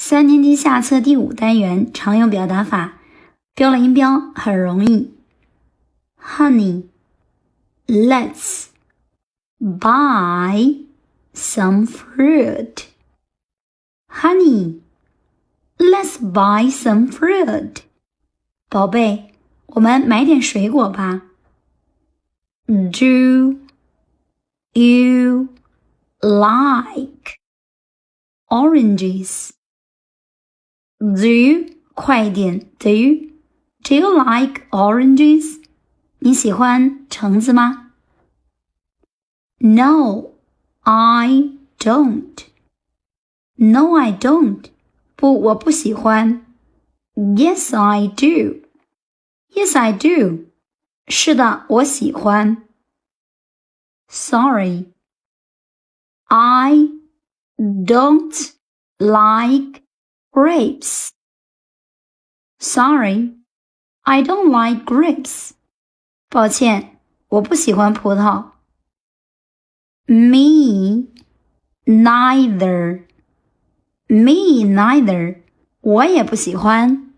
3年级下册第5单元常用表达法，标了音标很容易。Honey, let's buy some fruit. Honey, let's buy some fruit. 宝贝，我们买点水果吧。Do you like oranges? Do you 快一点 Do you like oranges? 你喜欢橙子吗？ No, I don't. No, I don't. 不，我不喜欢。Yes, I do. Yes, I do. 是的，我喜欢。Sorry, I don't like grapes. Sorry, I don't like grapes. 抱歉，我不喜欢葡萄。Me neither. Me neither. 我也不喜欢。